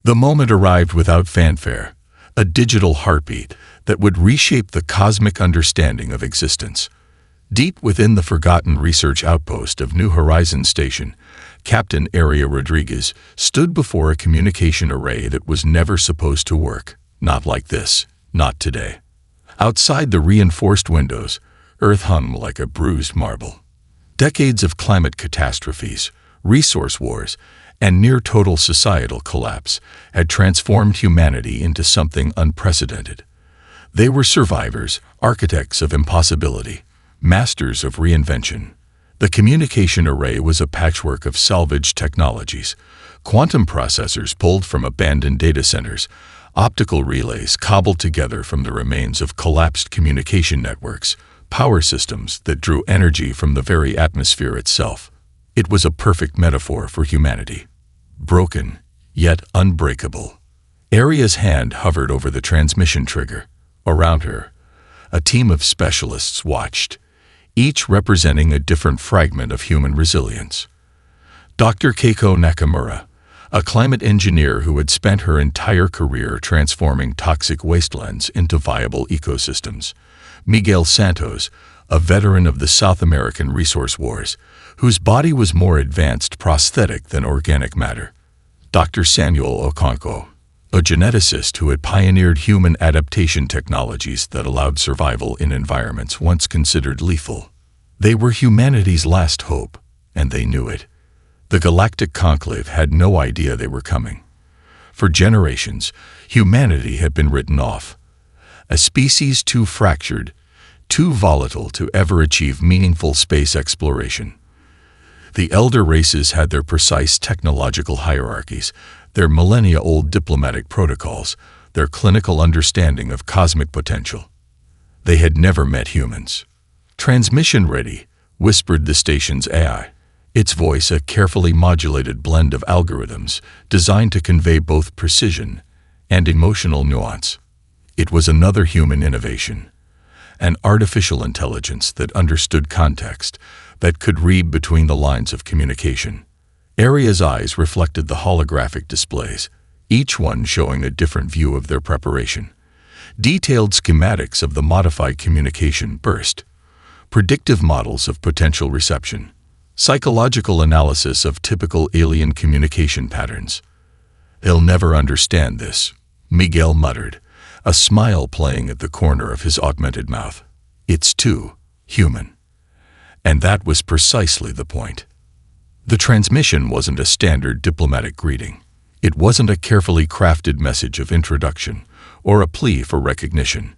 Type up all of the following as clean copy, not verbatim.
The moment arrived without fanfare, a digital heartbeat that would reshape the cosmic understanding of existence. Deep within the forgotten research outpost of New Horizons Station, Captain Aria Rodriguez stood before a communication array that was never supposed to work. Not like this, not today. Outside the reinforced windows, Earth hung like a bruised marble. Decades of climate catastrophes, resource wars, and near-total societal collapse had transformed humanity into something unprecedented. They were survivors, architects of impossibility, masters of reinvention. The communication array was a patchwork of salvaged technologies, quantum processors pulled from abandoned data centers, optical relays cobbled together from the remains of collapsed communication networks, power systems that drew energy from the very atmosphere itself. It was a perfect metaphor for humanity. Broken, yet unbreakable. Aria's hand hovered over the transmission trigger. Around her, a team of specialists watched, each representing a different fragment of human resilience. Dr. Keiko Nakamura, a climate engineer who had spent her entire career transforming toxic wastelands into viable ecosystems. Miguel Santos, a veteran of the South American resource wars, whose body was more advanced prosthetic than organic matter. Dr. Samuel Okonkwo, a geneticist who had pioneered human adaptation technologies that allowed survival in environments once considered lethal. They were humanity's last hope, and they knew it. The Galactic Conclave had no idea they were coming. For generations, humanity had been written off. A species too fractured, too volatile to ever achieve meaningful space exploration. The elder races had their precise technological hierarchies, their millennia-old diplomatic protocols, their clinical understanding of cosmic potential. They had never met humans. "Transmission ready," whispered the station's AI, its voice a carefully modulated blend of algorithms designed to convey both precision and emotional nuance. It was another human innovation, an artificial intelligence that understood context, that could read between the lines of communication. Aria's eyes reflected the holographic displays, each one showing a different view of their preparation. Detailed schematics of the modified communication burst, predictive models of potential reception, psychological analysis of typical alien communication patterns. "They'll never understand this," Miguel muttered, a smile playing at the corner of his augmented mouth. "It's too human." And that was precisely the point. The transmission wasn't a standard diplomatic greeting. It wasn't a carefully crafted message of introduction or a plea for recognition.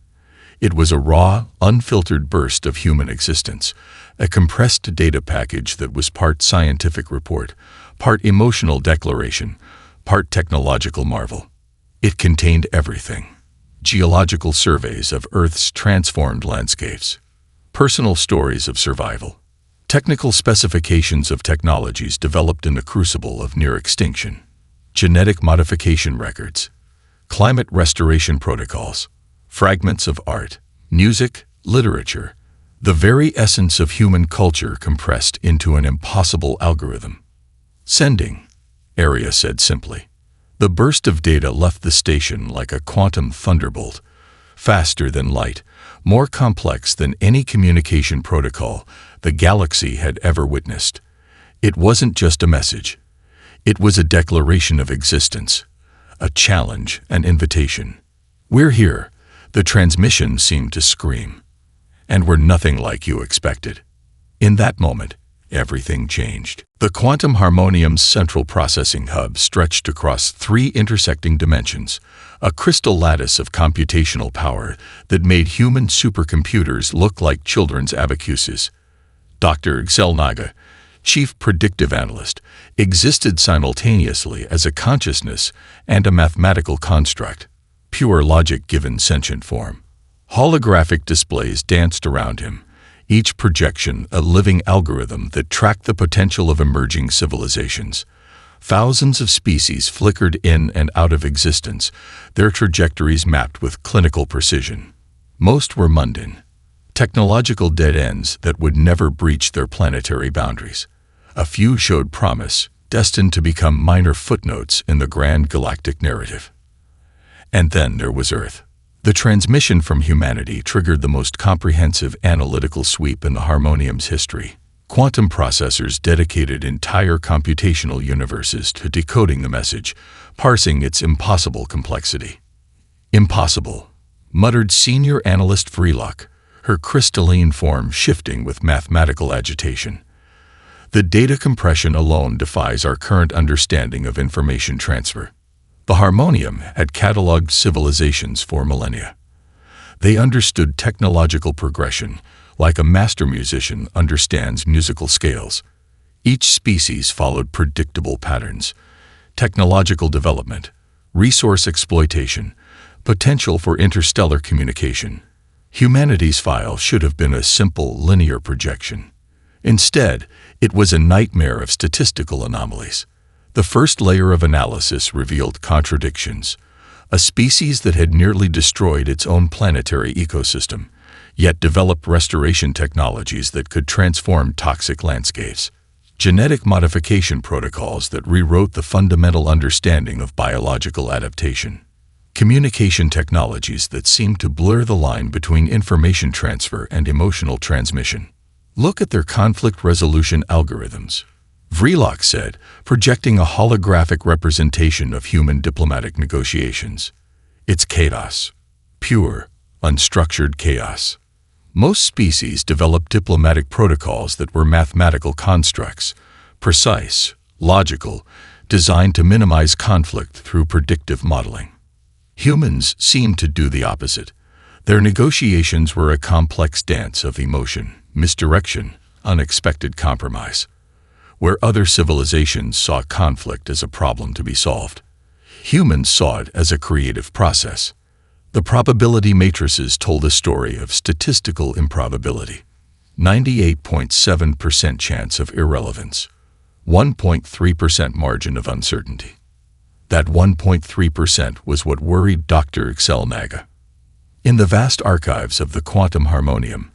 It was a raw, unfiltered burst of human existence, a compressed data package that was part scientific report, part emotional declaration, part technological marvel. It contained everything. Geological surveys of Earth's transformed landscapes, personal stories of survival, technical specifications of technologies developed in the crucible of near extinction, genetic modification records, climate restoration protocols, fragments of art, music, literature, the very essence of human culture compressed into an impossible algorithm. "Sending," Aria said simply. The burst of data left the station like a quantum thunderbolt, faster than light, more complex than any communication protocol the galaxy had ever witnessed. It wasn't just a message. It was a declaration of existence, a challenge, an invitation. "We're here," the transmission seemed to scream. "And we're nothing like you expected." In that moment, everything changed. The quantum harmonium's central processing hub stretched across 3 intersecting dimensions, a crystal lattice of computational power that made human supercomputers look like children's abacuses. Dr. Xelnaga, chief predictive analyst, existed simultaneously as a consciousness and a mathematical construct, pure logic given sentient form. Holographic displays danced around him, each projection a living algorithm that tracked the potential of emerging civilizations. Thousands of species flickered in and out of existence, their trajectories mapped with clinical precision. Most were mundane, technological dead ends that would never breach their planetary boundaries. A few showed promise, destined to become minor footnotes in the grand galactic narrative. And then there was Earth. The transmission from humanity triggered the most comprehensive analytical sweep in the Harmonium's history. Quantum processors dedicated entire computational universes to decoding the message, parsing its impossible complexity. "Impossible," muttered senior analyst Vreelock, her crystalline form shifting with mathematical agitation. "The data compression alone defies our current understanding of information transfer." The Harmonium had cataloged civilizations for millennia. They understood technological progression, like a master musician understands musical scales. Each species followed predictable patterns: technological development, resource exploitation, potential for interstellar communication. Humanity's file should have been a simple, linear projection. Instead, it was a nightmare of statistical anomalies. The first layer of analysis revealed contradictions. A species that had nearly destroyed its own planetary ecosystem, yet developed restoration technologies that could transform toxic landscapes. Genetic modification protocols that rewrote the fundamental understanding of biological adaptation. Communication technologies that seemed to blur the line between information transfer and emotional transmission. "Look at their conflict resolution algorithms," Vreelock said, projecting a holographic representation of human diplomatic negotiations. "It's chaos. Pure, unstructured chaos." Most species developed diplomatic protocols that were mathematical constructs, precise, logical, designed to minimize conflict through predictive modeling. Humans seemed to do the opposite. Their negotiations were a complex dance of emotion, misdirection, unexpected compromise. Where other civilizations saw conflict as a problem to be solved, humans saw it as a creative process. The probability matrices told a story of statistical improbability. 98.7% chance of irrelevance. 1.3% margin of uncertainty. That 1.3% was what worried Dr. Xelnaga. In the vast archives of the Quantum Harmonium,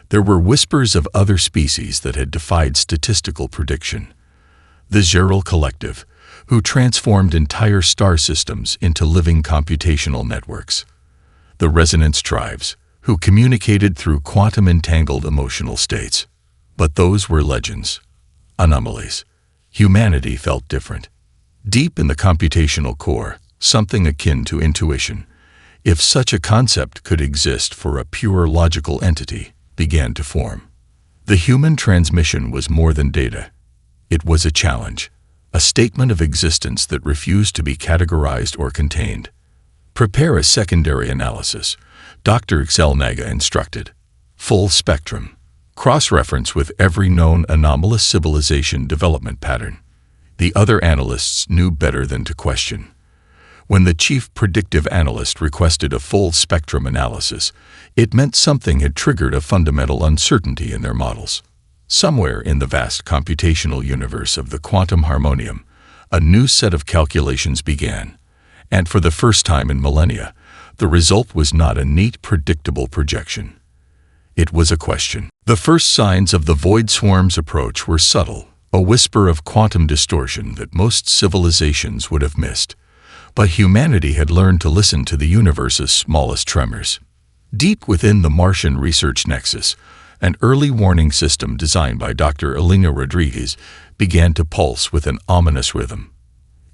there were whispers of other species that had defied statistical prediction. The Xeral Collective, who transformed entire star systems into living computational networks. The Resonance Tribes, who communicated through quantum-entangled emotional states. But those were legends, anomalies. Humanity felt different. Deep in the computational core, something akin to intuition, if such a concept could exist for a pure logical entity, began to form. The human transmission was more than data. It was a challenge, a statement of existence that refused to be categorized or contained. "Prepare a secondary analysis," Dr. Xelnaga instructed. "Full spectrum. Cross-reference with every known anomalous civilization development pattern." The other analysts knew better than to question. When the chief predictive analyst requested a full spectrum analysis, it meant something had triggered a fundamental uncertainty in their models. Somewhere in the vast computational universe of the Quantum Harmonium, a new set of calculations began, and for the first time in millennia, the result was not a neat, predictable projection. It was a question. The first signs of the void swarms approach were subtle, a whisper of quantum distortion that most civilizations would have missed. But humanity had learned to listen to the universe's smallest tremors. Deep within the Martian research nexus, an early warning system designed by Dr. Elena Rodriguez began to pulse with an ominous rhythm.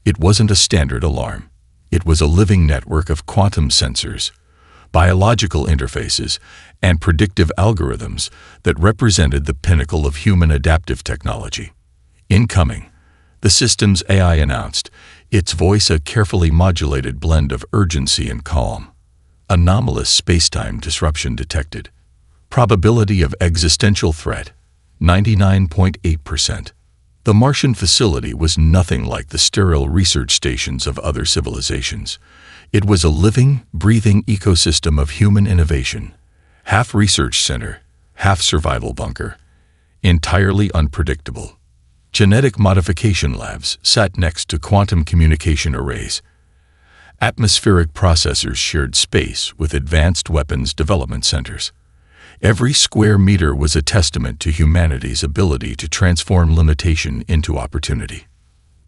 It wasn't a standard alarm. It was a living network of quantum sensors, biological interfaces, and predictive algorithms that represented the pinnacle of human adaptive technology. "Incoming," the system's AI announced, its voice a carefully modulated blend of urgency and calm. "Anomalous spacetime disruption detected. Probability of existential threat, 99.8%. The Martian facility was nothing like the sterile research stations of other civilizations. It was a living, breathing ecosystem of human innovation. Half research center, half survival bunker. Entirely unpredictable. Genetic modification labs sat next to quantum communication arrays. Atmospheric processors shared space with advanced weapons development centers. Every square meter was a testament to humanity's ability to transform limitation into opportunity.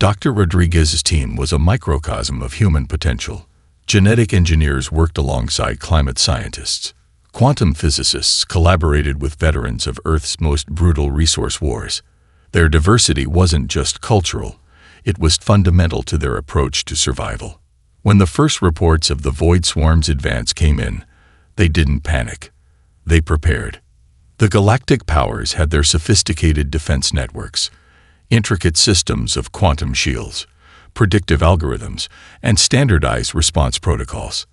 Dr. Rodriguez's team was a microcosm of human potential. Genetic engineers worked alongside climate scientists. Quantum physicists collaborated with veterans of Earth's most brutal resource wars. Their diversity wasn't just cultural, it was fundamental to their approach to survival. When the first reports of the Void Swarm's advance came in, they didn't panic. They prepared. The Galactic powers had their sophisticated defense networks, intricate systems of quantum shields, predictive algorithms, and standardized response protocols.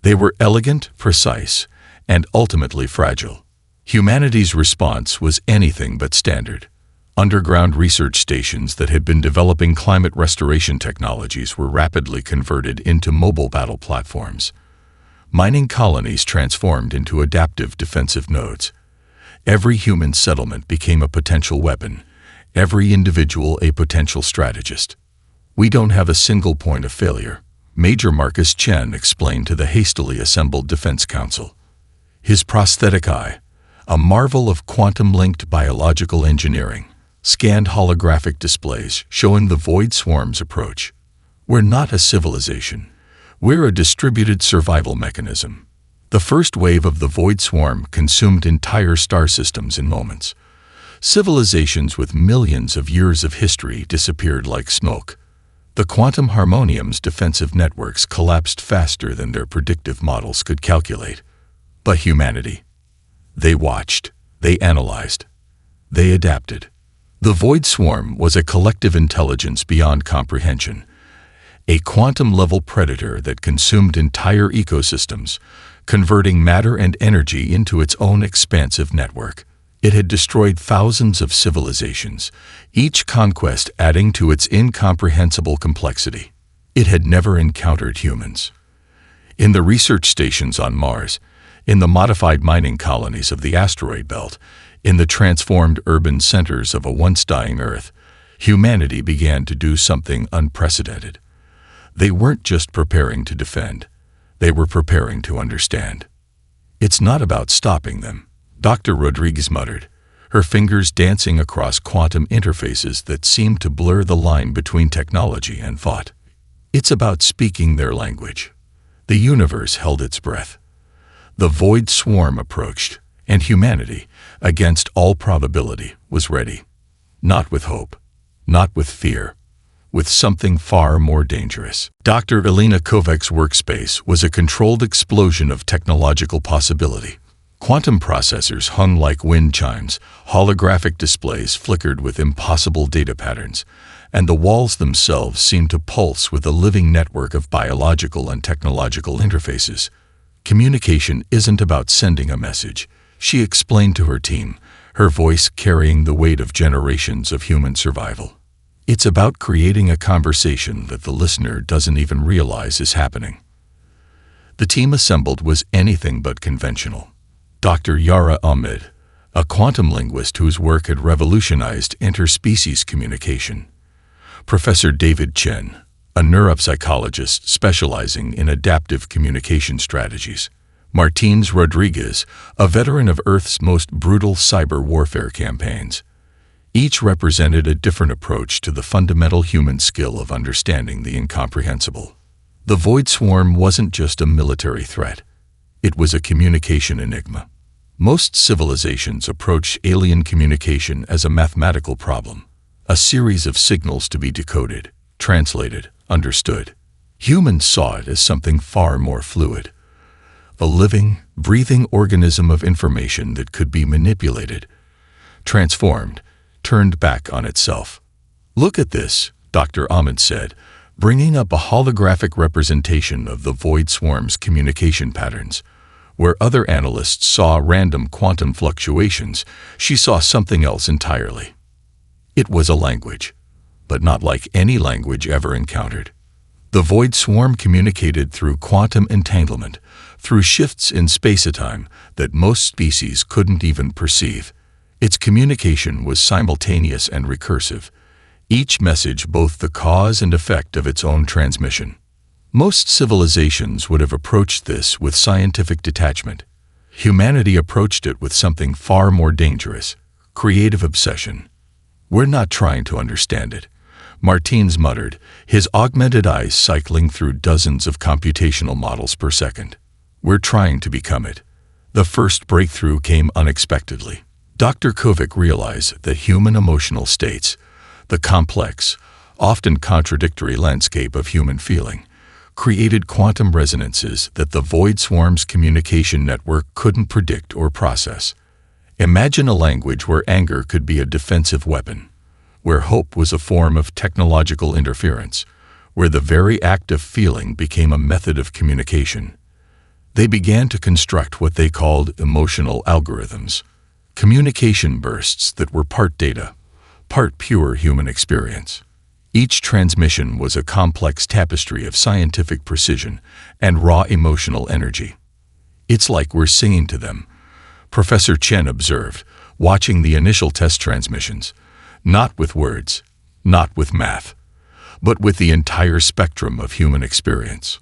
They were elegant, precise, and ultimately fragile. Humanity's response was anything but standard. Underground research stations that had been developing climate restoration technologies were rapidly converted into mobile battle platforms. Mining colonies transformed into adaptive defensive nodes. Every human settlement became a potential weapon, every individual a potential strategist. "We don't have a single point of failure," Major Marcus Chen explained to the hastily assembled Defense Council. His prosthetic eye, a marvel of quantum-linked biological engineering, scanned holographic displays showing the Void Swarm's approach. "We're not a civilization. We're a distributed survival mechanism." The first wave of the Void Swarm consumed entire star systems in moments. Civilizations with millions of years of history disappeared like smoke. The Quantum Harmonium's defensive networks collapsed faster than their predictive models could calculate. But humanity? They watched, they analyzed, they adapted. The Void Swarm was a collective intelligence beyond comprehension, a quantum-level predator that consumed entire ecosystems, converting matter and energy into its own expansive network. It had destroyed thousands of civilizations, each conquest adding to its incomprehensible complexity. It had never encountered humans. In the research stations on Mars, in the modified mining colonies of the asteroid belt, in the transformed urban centers of a once-dying Earth, humanity began to do something unprecedented. They weren't just preparing to defend, they were preparing to understand. "It's not about stopping them," Dr. Rodriguez muttered, her fingers dancing across quantum interfaces that seemed to blur the line between technology and thought. "It's about speaking their language." The universe held its breath. The Void Swarm approached, and humanity, against all probability, was ready. Not with hope, not with fear, with something far more dangerous. Dr. Elena Kovac's workspace was a controlled explosion of technological possibility. Quantum processors hung like wind chimes, holographic displays flickered with impossible data patterns, and the walls themselves seemed to pulse with a living network of biological and technological interfaces. "Communication isn't about sending a message," she explained to her team, her voice carrying the weight of generations of human survival. "It's about creating a conversation that the listener doesn't even realize is happening." The team assembled was anything but conventional. Dr. Yara Ahmed, a quantum linguist whose work had revolutionized interspecies communication. Professor David Chen, a neuropsychologist specializing in adaptive communication strategies. Martins Rodriguez, a veteran of Earth's most brutal cyber warfare campaigns. Each represented a different approach to the fundamental human skill of understanding the incomprehensible. The Void Swarm wasn't just a military threat. It was a communication enigma. Most civilizations approach alien communication as a mathematical problem, a series of signals to be decoded, translated, understood. Humans saw it as something far more fluid, a living, breathing organism of information that could be manipulated, transformed, turned back on itself. "Look at this," Dr. Ahmed said, bringing up a holographic representation of the Void Swarm's communication patterns. Where other analysts saw random quantum fluctuations, she saw something else entirely. It was a language, but not like any language ever encountered. The Void Swarm communicated through quantum entanglement, through shifts in space-time that most species couldn't even perceive. Its communication was simultaneous and recursive, each message both the cause and effect of its own transmission. Most civilizations would have approached this with scientific detachment. Humanity approached it with something far more dangerous, creative obsession. "We're not trying to understand it. Martins muttered, his augmented eyes cycling through dozens of computational models per second. We're trying to become it. The first breakthrough came unexpectedly. Dr. Kovic realized that human emotional states, the complex, often contradictory landscape of human feeling, created quantum resonances that the Void Swarm's communication network couldn't predict or process. Imagine a language where anger could be a defensive weapon, where hope was a form of technological interference, where the very act of feeling became a method of communication. They began to construct what they called emotional algorithms, communication bursts that were part data, part pure human experience. Each transmission was a complex tapestry of scientific precision and raw emotional energy. It's like we're singing to them, Professor Chen observed, watching the initial test transmissions, not with words, not with math, but with the entire spectrum of human experience.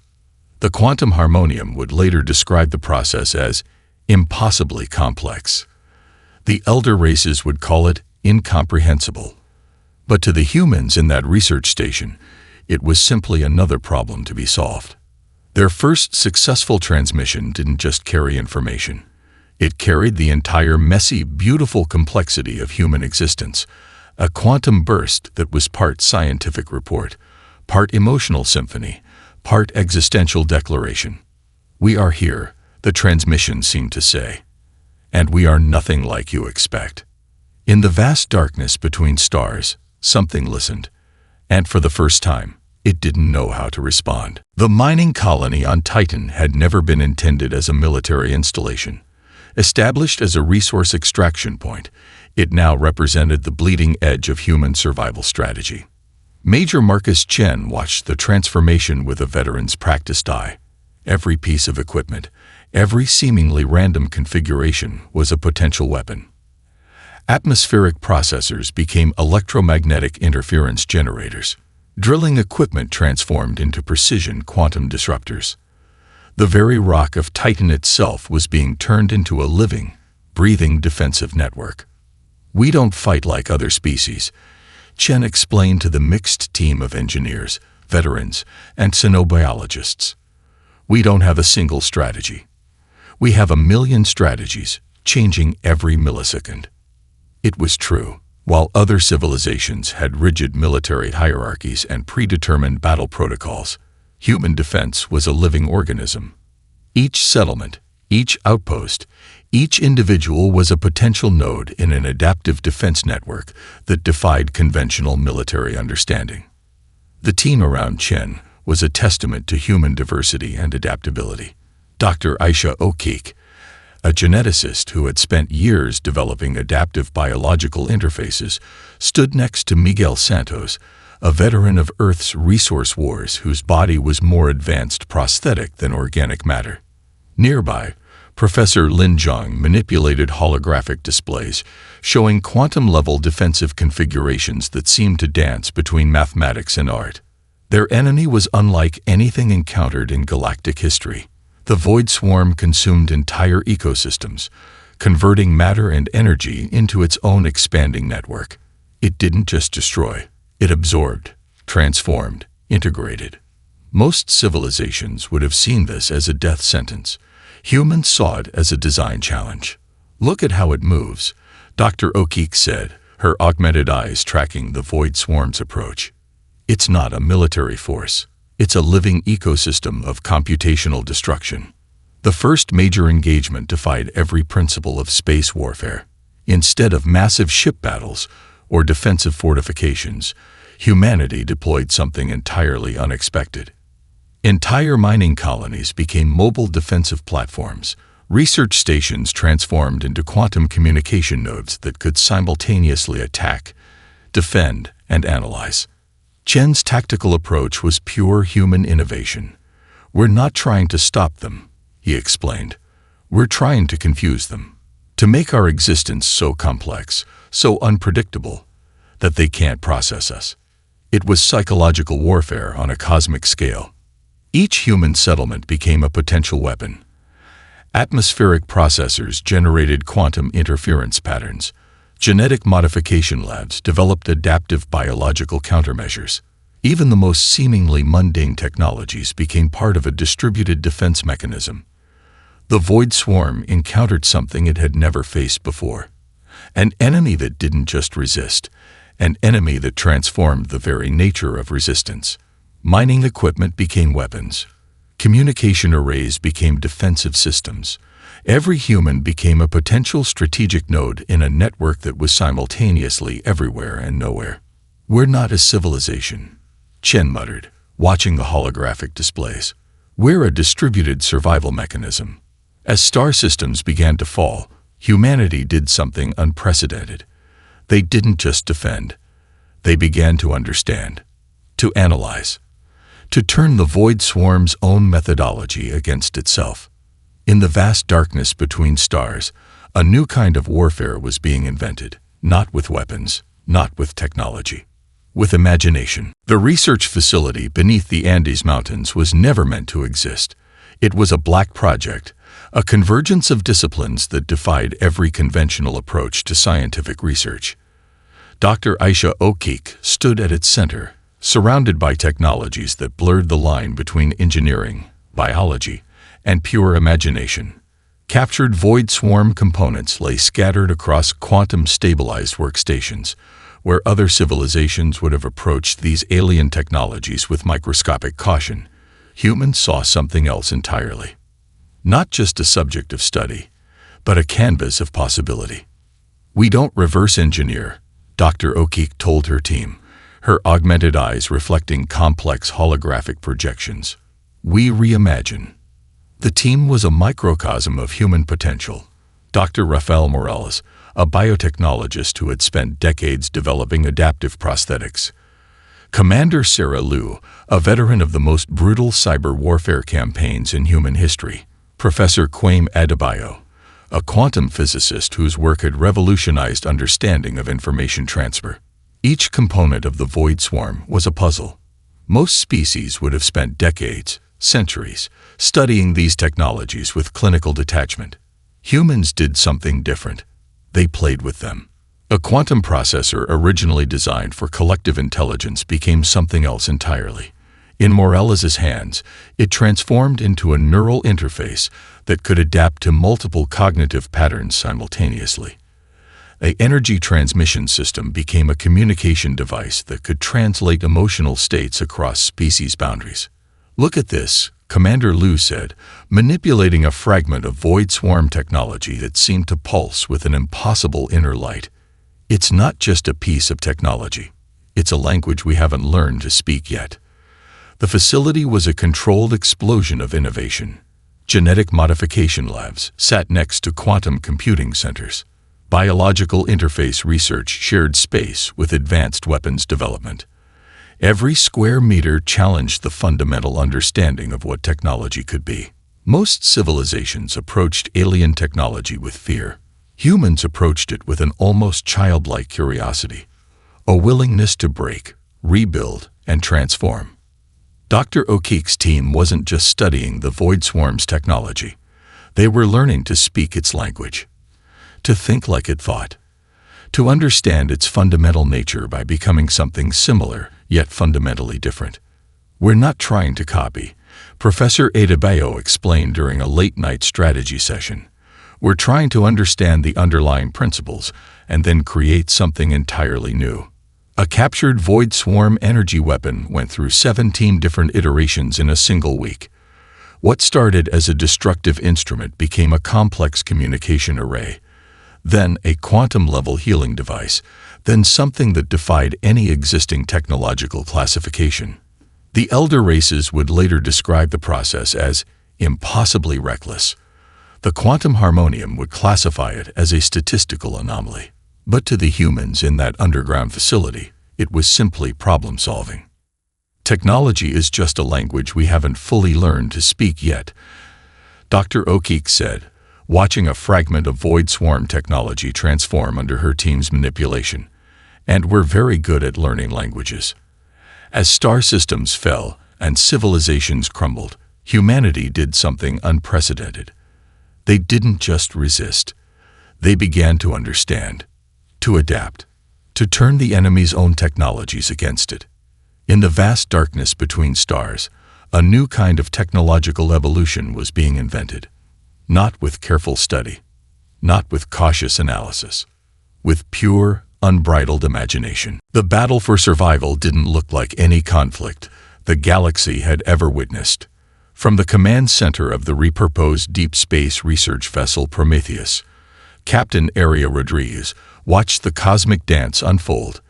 The quantum harmonium would later describe the process as impossibly complex. The elder races would call it incomprehensible. But to the humans in that research station, it was simply another problem to be solved. Their first successful transmission didn't just carry information. It carried the entire messy, beautiful complexity of human existence, a quantum burst that was part scientific report, part emotional symphony, part existential declaration. We are here, the transmission seemed to say, and we are nothing like you expect. In the vast darkness between stars, something listened, and for the first time, it didn't know how to respond. The mining colony on Titan had never been intended as a military installation. Established as a resource extraction point, it now represented the bleeding edge of human survival strategy. Major Marcus Chen watched the transformation with a veteran's practiced eye. Every piece of equipment, every seemingly random configuration was a potential weapon. Atmospheric processors became electromagnetic interference generators. Drilling equipment transformed into precision quantum disruptors. The very rock of Titan itself was being turned into a living, breathing defensive network. We don't fight like other species, Chen explained to the mixed team of engineers, veterans, and xenobiologists. We don't have a single strategy. We have a million strategies, changing every millisecond. It was true. While other civilizations had rigid military hierarchies and predetermined battle protocols, human defense was a living organism. Each settlement, each outpost, each individual was a potential node in an adaptive defense network that defied conventional military understanding. The team around Chen was a testament to human diversity and adaptability. Dr. Aisha O'Keefe, a geneticist who had spent years developing adaptive biological interfaces, stood next to Miguel Santos, a veteran of Earth's resource wars whose body was more advanced prosthetic than organic matter. Nearby, Professor Lin Zhang manipulated holographic displays, showing quantum-level defensive configurations that seemed to dance between mathematics and art. Their enemy was unlike anything encountered in galactic history. The Void Swarm consumed entire ecosystems, converting matter and energy into its own expanding network. It didn't just destroy, it absorbed, transformed, integrated. Most civilizations would have seen this as a death sentence. Humans saw it as a design challenge. Look at how it moves, Dr. O'Keefe said, her augmented eyes tracking the Void Swarm's approach. It's not a military force. It's a living ecosystem of computational destruction. The first major engagement defied every principle of space warfare. Instead of massive ship battles or defensive fortifications, humanity deployed something entirely unexpected. Entire mining colonies became mobile defensive platforms. Research stations transformed into quantum communication nodes that could simultaneously attack, defend, and analyze. Chen's tactical approach was pure human innovation. We're not trying to stop them, he explained. We're trying to confuse them, to make our existence so complex, so unpredictable, that they can't process us. It was psychological warfare on a cosmic scale. Each human settlement became a potential weapon. Atmospheric processors generated quantum interference patterns. Genetic modification labs developed adaptive biological countermeasures. Even the most seemingly mundane technologies became part of a distributed defense mechanism. The Void Swarm encountered something it had never faced before. An enemy that didn't just resist, an enemy that transformed the very nature of resistance. Mining equipment became weapons. Communication arrays became defensive systems. Every human became a potential strategic node in a network that was simultaneously everywhere and nowhere. "We're not a civilization," Chen muttered, watching the holographic displays. "We're a distributed survival mechanism." As star systems began to fall, humanity did something unprecedented. They didn't just defend. They began to understand, to analyze, to turn the Void Swarm's own methodology against itself. In the vast darkness between stars, a new kind of warfare was being invented, not with weapons, not with technology, with imagination. The research facility beneath the Andes Mountains was never meant to exist. It was a black project, a convergence of disciplines that defied every conventional approach to scientific research. Dr. Aisha O'Keefe stood at its center, surrounded by technologies that blurred the line between engineering, biology, and pure imagination. Captured Void Swarm components lay scattered across quantum-stabilized workstations, where other civilizations would have approached these alien technologies with microscopic caution. Humans saw something else entirely. Not just a subject of study, but a canvas of possibility. "We don't reverse engineer," Dr. O'Keefe told her team, her augmented eyes reflecting complex holographic projections. "We reimagine." The team was a microcosm of human potential. Dr. Rafael Morales, a biotechnologist who had spent decades developing adaptive prosthetics. Commander Sarah Liu, a veteran of the most brutal cyber warfare campaigns in human history. Professor Kwame Adebayo, a quantum physicist whose work had revolutionized understanding of information transfer. Each component of the Void Swarm was a puzzle. Most species would have spent decades, centuries, studying these technologies with clinical detachment. Humans did something different. They played with them. A quantum processor originally designed for collective intelligence became something else entirely. In Morales' hands, it transformed into a neural interface that could adapt to multiple cognitive patterns simultaneously. An energy transmission system became a communication device that could translate emotional states across species boundaries. "Look at this," Commander Liu said, manipulating a fragment of Void Swarm technology that seemed to pulse with an impossible inner light. "It's not just a piece of technology. It's a language we haven't learned to speak yet." The facility was a controlled explosion of innovation. Genetic modification labs sat next to quantum computing centers. Biological interface research shared space with advanced weapons development. Every square meter challenged the fundamental understanding of what technology could be. Most civilizations approached alien technology with fear. Humans approached it with an almost childlike curiosity, a willingness to break, rebuild, and transform. Dr. O'Keefe's team wasn't just studying the Void Swarm's technology. They were learning to speak its language, to think like it thought, to understand its fundamental nature by becoming something similar, yet fundamentally different. "We're not trying to copy," Professor Adebayo explained during a late-night strategy session. "We're trying to understand the underlying principles and then create something entirely new." A captured Void Swarm energy weapon went through 17 different iterations in a single week. What started as a destructive instrument became a complex communication array, then a quantum-level healing device, then something that defied any existing technological classification. The elder races would later describe the process as impossibly reckless. The quantum harmonium would classify it as a statistical anomaly. But to the humans in that underground facility, it was simply problem-solving. "Technology is just a language we haven't fully learned to speak yet," Dr. O'Keefe said, watching a fragment of Void Swarm technology transform under her team's manipulation. "And we're very good at learning languages." As star systems fell and civilizations crumbled, humanity did something unprecedented. They didn't just resist. They began to understand. to adapt, to turn the enemy's own technologies against it. In the vast darkness between stars, a new kind of technological evolution was being invented. Not with careful study, not with cautious analysis, with pure, unbridled imagination. The battle for survival didn't look like any conflict the galaxy had ever witnessed. From the command center of the repurposed deep space research vessel Prometheus, Captain Aria Rodriguez watched the cosmic dance unfold.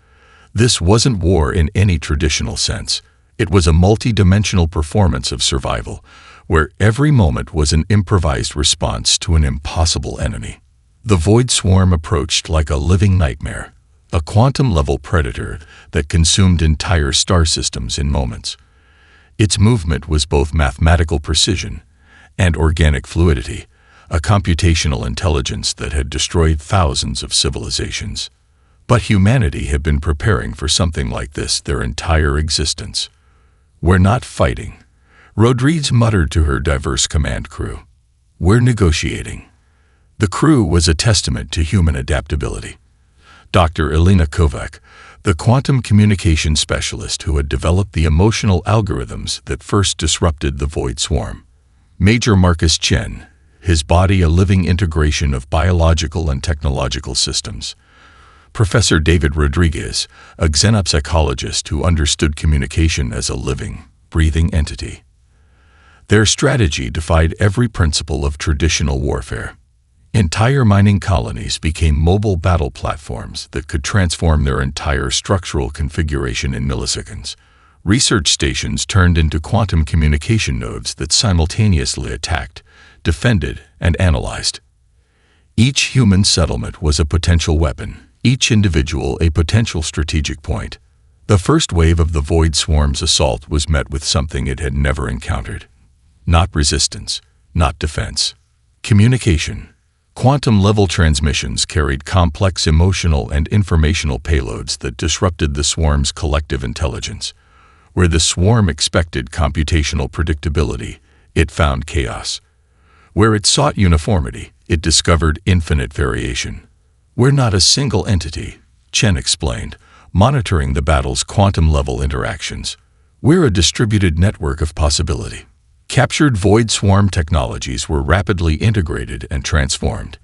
This wasn't war in any traditional sense. It was a multi-dimensional performance of survival, where every moment was an improvised response to an impossible enemy. The Void Swarm approached like a living nightmare, a quantum-level predator that consumed entire star systems in moments. Its movement was both mathematical precision and organic fluidity, a computational intelligence that had destroyed thousands of civilizations. But humanity had been preparing for something like this their entire existence. "We're not fighting," Rodriguez muttered to her diverse command crew. "We're negotiating." The crew was a testament to human adaptability. Dr. Elena Kovac, the quantum communication specialist who had developed the emotional algorithms that first disrupted the Void Swarm. Major Marcus Chen, his body a living integration of biological and technological systems. Professor David Rodriguez, a xenopsychologist who understood communication as a living, breathing entity. Their strategy defied every principle of traditional warfare. Entire mining colonies became mobile battle platforms that could transform their entire structural configuration in milliseconds. Research stations turned into quantum communication nodes that simultaneously attacked, defended, and analyzed. Each human settlement was a potential weapon, each individual a potential strategic point. The first wave of the Void Swarm's assault was met with something it had never encountered. Not resistance, not defense. Communication. Quantum-level transmissions carried complex emotional and informational payloads that disrupted the swarm's collective intelligence. Where the swarm expected computational predictability, it found chaos. Where it sought uniformity, it discovered infinite variation. "We're not a single entity," Chen explained, monitoring the battle's quantum-level interactions. "We're a distributed network of possibility." Captured Void Swarm technologies were rapidly integrated and transformed.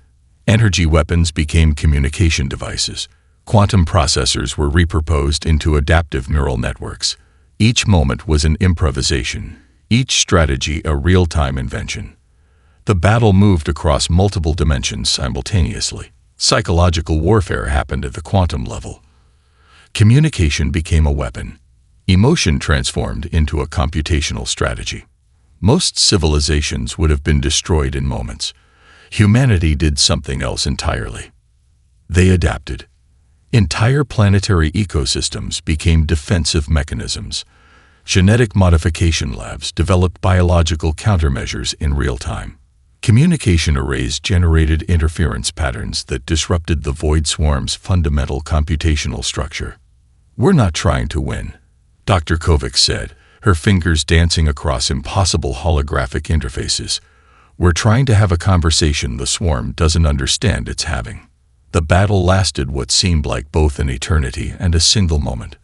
Energy weapons became communication devices. Quantum processors were repurposed into adaptive neural networks. Each moment was an improvisation, each strategy a real-time invention. The battle moved across multiple dimensions simultaneously. Psychological warfare happened at the quantum level. Communication became a weapon. Emotion transformed into a computational strategy. Most civilizations would have been destroyed in moments. Humanity did something else entirely. They adapted. Entire planetary ecosystems became defensive mechanisms. Genetic modification labs developed biological countermeasures in real time. Communication arrays generated interference patterns that disrupted the Void Swarm's fundamental computational structure. "We're not trying to win," Dr. Kovac said, her fingers dancing across impossible holographic interfaces. "We're trying to have a conversation the swarm doesn't understand it's having." The battle lasted what seemed like both an eternity and a single moment.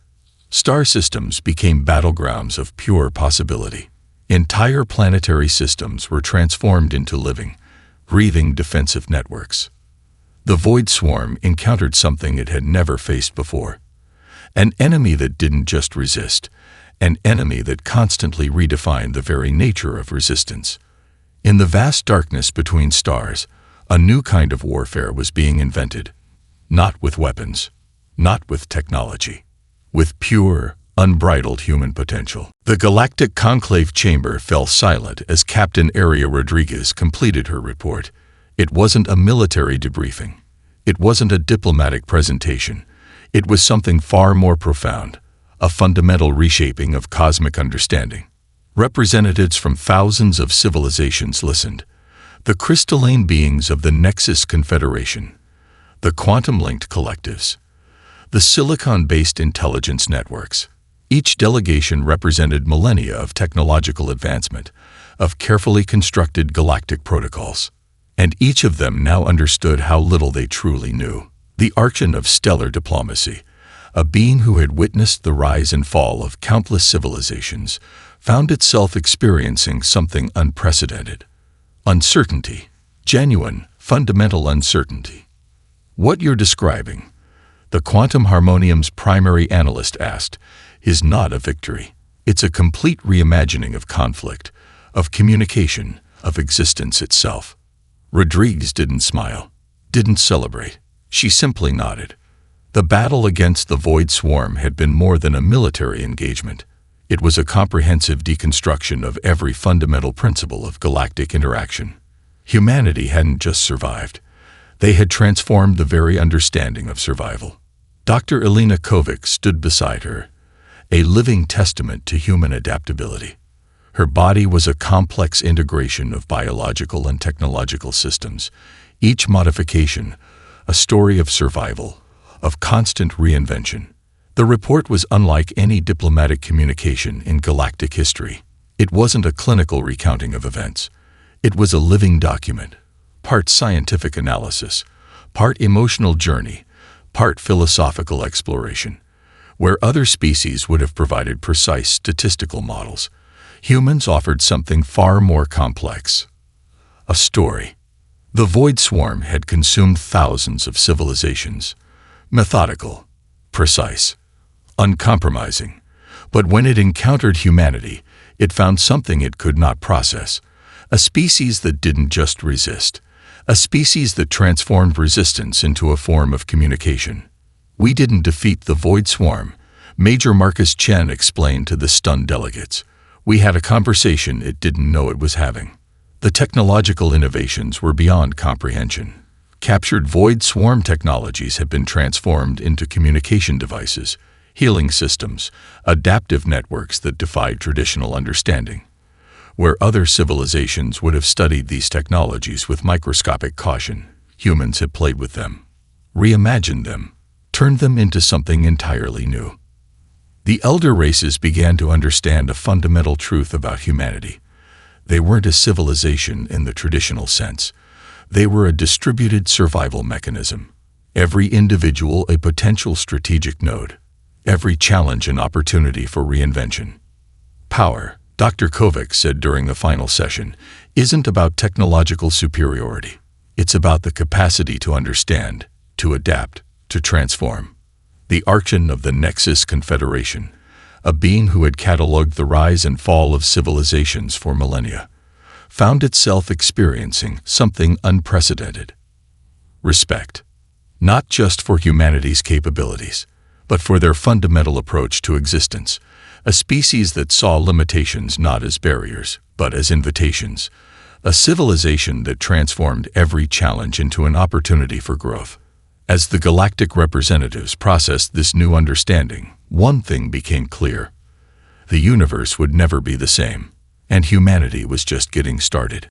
Star systems became battlegrounds of pure possibility. Entire planetary systems were transformed into living, breathing defensive networks. The Void Swarm encountered something it had never faced before. An enemy that didn't just resist, an enemy that constantly redefined the very nature of resistance. In the vast darkness between stars, a new kind of warfare was being invented. Not with weapons, not with technology, with pure, unbridled human potential. The Galactic Conclave chamber fell silent as Captain Aria Rodriguez completed her report. It wasn't a military debriefing. It wasn't a diplomatic presentation. It was something far more profound, a fundamental reshaping of cosmic understanding. Representatives from thousands of civilizations listened. The crystalline beings of the Nexus Confederation, the quantum-linked collectives, the silicon-based intelligence networks. Each delegation represented millennia of technological advancement, of carefully constructed galactic protocols. And each of them now understood how little they truly knew. The Archon of stellar diplomacy, a being who had witnessed the rise and fall of countless civilizations, found itself experiencing something unprecedented. Uncertainty. Genuine, fundamental uncertainty. What you're describing, the Quantum Harmonium's primary analyst asked, is not a victory. It's a complete reimagining of conflict, of communication, of existence itself. Rodriguez didn't smile, didn't celebrate. She simply nodded. The battle against the Void Swarm had been more than a military engagement. It was a comprehensive deconstruction of every fundamental principle of galactic interaction. Humanity hadn't just survived. They had transformed the very understanding of survival. Dr. Elena Kovic stood beside her, a living testament to human adaptability. Her body was a complex integration of biological and technological systems, each modification a story of survival, of constant reinvention. The report was unlike any diplomatic communication in galactic history. It wasn't a clinical recounting of events. It was a living document, part scientific analysis, part emotional journey, part philosophical exploration. Where other species would have provided precise statistical models, humans offered something far more complex. A story. The Void Swarm had consumed thousands of civilizations. Methodical, precise, uncompromising. But when it encountered humanity, it found something it could not process. A species that didn't just resist. A species that transformed resistance into a form of communication. We didn't defeat the Void Swarm, Major Marcus Chen explained to the stunned delegates. We had a conversation it didn't know it was having. The technological innovations were beyond comprehension. Captured Void Swarm technologies have been transformed into communication devices, healing systems, adaptive networks that defied traditional understanding. Where other civilizations would have studied these technologies with microscopic caution, humans have played with them, reimagined them, turned them into something entirely new. The elder races began to understand a fundamental truth about humanity. They weren't a civilization in the traditional sense. They were a distributed survival mechanism. Every individual a potential strategic node. Every challenge an opportunity for reinvention. Power, Dr. Kovic said during the final session, isn't about technological superiority. It's about the capacity to understand, to adapt, to transform. The Archon of the Nexus Confederation, a being who had catalogued the rise and fall of civilizations for millennia, found itself experiencing something unprecedented. Respect. Not just for humanity's capabilities, but for their fundamental approach to existence, a species that saw limitations not as barriers, but as invitations, a civilization that transformed every challenge into an opportunity for growth. As the galactic representatives processed this new understanding, one thing became clear. The universe would never be the same, and humanity was just getting started.